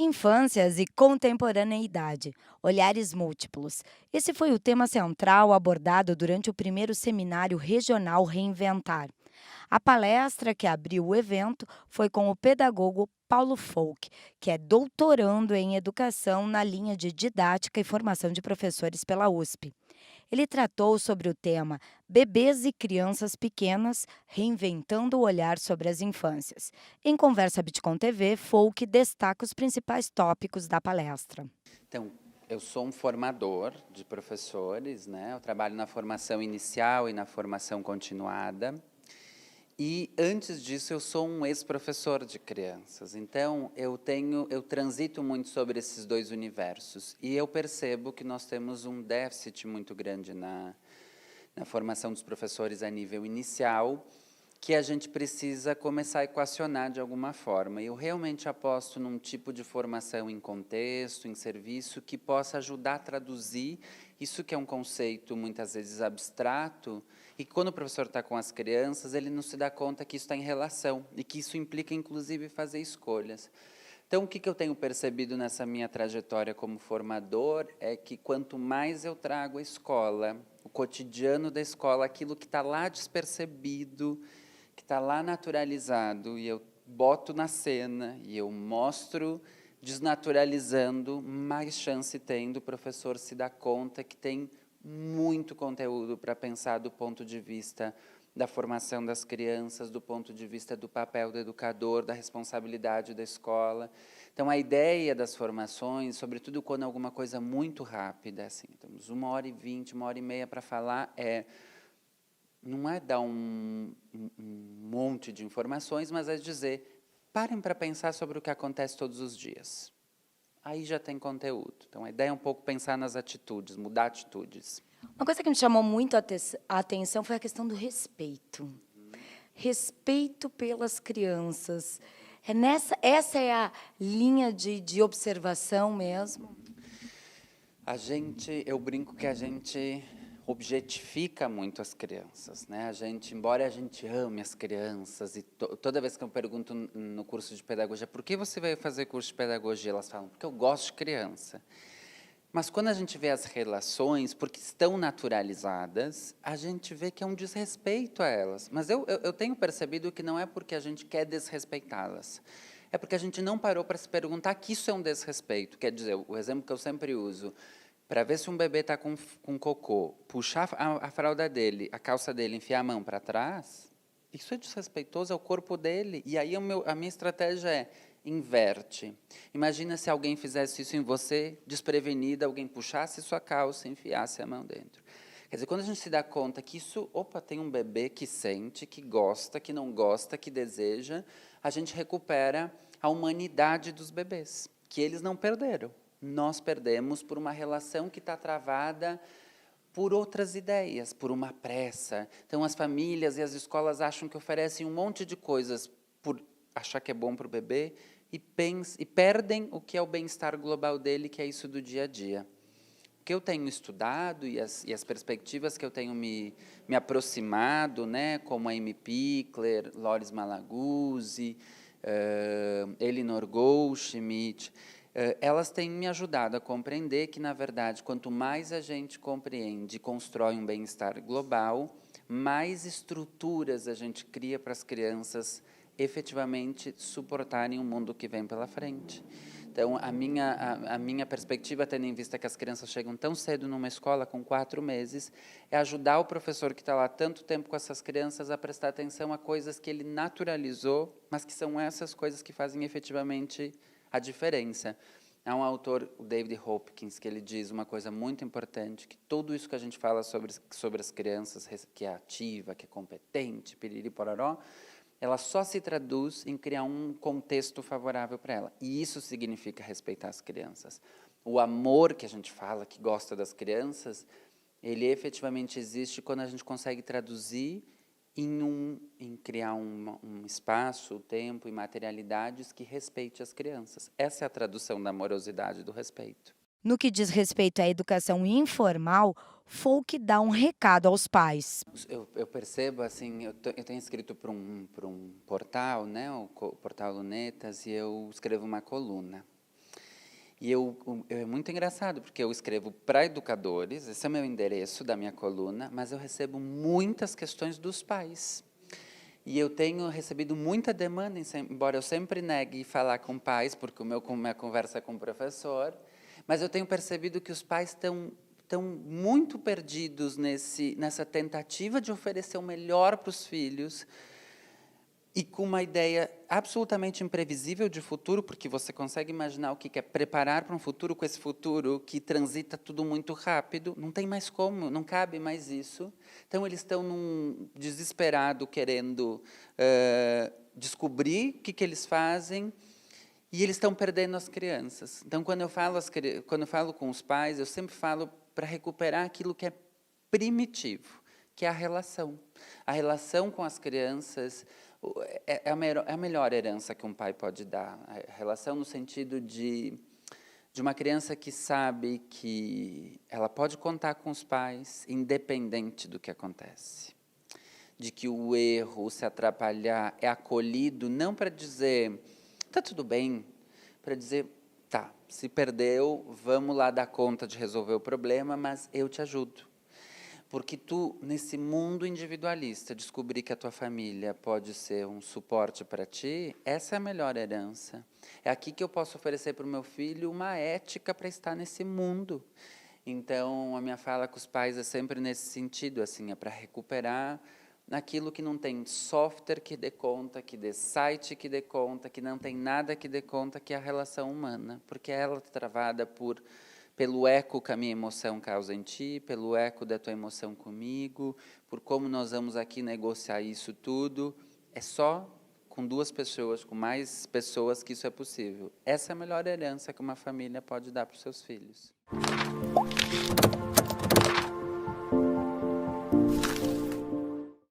Infâncias e contemporaneidade, olhares múltiplos. Esse foi o tema central abordado durante o primeiro seminário regional Reinventar. A palestra que abriu o evento foi com o pedagogo Paulo Folk, que é doutorando em educação na linha de didática e formação de professores pela USP. Ele tratou sobre o tema Bebês e Crianças Pequenas Reinventando o Olhar sobre as Infâncias. Em Conversa Bitcom TV, Folk destaca os principais tópicos da palestra. Então, eu sou um formador de professores, né? Eu trabalho na formação inicial e na formação continuada. E antes disso, eu sou um ex-professor de crianças. Então, eu transito muito sobre esses dois universos. E eu percebo que nós temos um déficit muito grande na formação dos professores a nível inicial, que a gente precisa começar a equacionar de alguma forma. Eu realmente aposto num tipo de formação em contexto, em serviço, que possa ajudar a traduzir isso que é um conceito muitas vezes abstrato, e que quando o professor está com as crianças, ele não se dá conta que isso está em relação, e que isso implica, inclusive, fazer escolhas. Então, o que eu tenho percebido nessa minha trajetória como formador é que quanto mais eu trago a escola, o cotidiano da escola, aquilo que está lá despercebido, que está lá naturalizado, e eu boto na cena, e eu mostro desnaturalizando, mais chance tem do professor se dar conta que tem muito conteúdo para pensar do ponto de vista da formação das crianças, do ponto de vista do papel do educador, da responsabilidade da escola. Então, a ideia das formações, sobretudo quando é alguma coisa muito rápida, assim, temos 1h20, 1h30 para falar, não é dar um monte de informações, mas é dizer, parem para pensar sobre o que acontece todos os dias. Aí já tem conteúdo. Então, a ideia é um pouco pensar nas atitudes, mudar atitudes. Uma coisa que me chamou muito a atenção foi a questão do respeito. Respeito pelas crianças. Essa é a linha de observação mesmo? Eu brinco que a gente objetifica muito as crianças, né? Embora a gente ame as crianças, e toda vez que eu pergunto no curso de pedagogia, por que você vai fazer curso de pedagogia? Elas falam, porque eu gosto de criança. Mas quando a gente vê as relações, porque estão naturalizadas, a gente vê que é um desrespeito a elas. Mas eu tenho percebido que não é porque a gente quer desrespeitá-las. É porque a gente não parou para se perguntar que isso é um desrespeito. Quer dizer, o exemplo que eu sempre uso, para ver se um bebê está com cocô, puxar a fralda dele, a calça dele, enfiar a mão para trás, isso é desrespeitoso ao corpo dele. E aí a minha estratégia é, inverte. Imagina se alguém fizesse isso em você, desprevenida, alguém puxasse sua calça e enfiasse a mão dentro. Quer dizer, quando a gente se dá conta que isso, tem um bebê que sente, que gosta, que não gosta, que deseja, a gente recupera a humanidade dos bebês, que eles não perderam. Nós perdemos por uma relação que está travada por outras ideias, por uma pressa. Então, as famílias e as escolas acham que oferecem um monte de coisas por achar que é bom para o bebê e perdem o que é o bem-estar global dele, que é isso do dia a dia. O que eu tenho estudado e as perspectivas que eu tenho me aproximado, né, como a Amy Pickler, Loris Malaguzzi, Elinor Goldschmidt, elas têm me ajudado a compreender que, na verdade, quanto mais a gente compreende e constrói um bem-estar global, mais estruturas a gente cria para as crianças efetivamente suportarem o mundo que vem pela frente. Então, a minha perspectiva, tendo em vista que as crianças chegam tão cedo numa escola, com 4 meses, é ajudar o professor que está lá tanto tempo com essas crianças a prestar atenção a coisas que ele naturalizou, mas que são essas coisas que fazem efetivamente a diferença. Há um autor, o David Hopkins, que ele diz uma coisa muito importante, que tudo isso que a gente fala sobre as crianças, que é ativa, que é competente, piriri pororó, ela só se traduz em criar um contexto favorável para ela. E isso significa respeitar as crianças. O amor que a gente fala, que gosta das crianças, ele efetivamente existe quando a gente consegue traduzir em criar um espaço, tempo e materialidades que respeite as crianças. Essa é a tradução da amorosidade e do respeito. No que diz respeito à educação informal, Folk dá um recado aos pais. Eu percebo, assim, eu tenho escrito para um portal, né, o portal Lunetas, e eu escrevo uma coluna. É muito engraçado, porque eu escrevo para educadores, esse é o meu endereço da minha coluna, mas eu recebo muitas questões dos pais. E eu tenho recebido muita demanda, embora eu sempre negue falar com pais, porque minha conversa é com o professor, mas eu tenho percebido que os pais estão muito perdidos nessa tentativa de oferecer o melhor para os filhos, e com uma ideia absolutamente imprevisível de futuro, porque você consegue imaginar o que é preparar para um futuro com esse futuro que transita tudo muito rápido, não tem mais como, não cabe mais isso. Então, eles estão num desesperado, querendo descobrir o que eles fazem, e eles estão perdendo as crianças. Então, quando eu falo com os pais, eu sempre falo para recuperar aquilo que é primitivo, que é a relação. A relação com as crianças é a melhor herança que um pai pode dar. A relação no sentido de uma criança que sabe que ela pode contar com os pais, independente do que acontece. De que o erro, se atrapalhar, é acolhido, não para dizer, tá tudo bem, para dizer, tá, se perdeu, vamos lá dar conta de resolver o problema, mas eu te ajudo. Porque tu, nesse mundo individualista, descobrir que a tua família pode ser um suporte para ti, essa é a melhor herança. É aqui que eu posso oferecer para o meu filho uma ética para estar nesse mundo. Então, a minha fala com os pais é sempre nesse sentido, assim, é para recuperar aquilo que não tem software que dê conta, que dê site que dê conta, que não tem nada que dê conta, que é a relação humana. Porque ela é travada pelo eco que a minha emoção causa em ti, pelo eco da tua emoção comigo, por como nós vamos aqui negociar isso tudo. É só com duas pessoas, com mais pessoas, que isso é possível. Essa é a melhor herança que uma família pode dar para os seus filhos.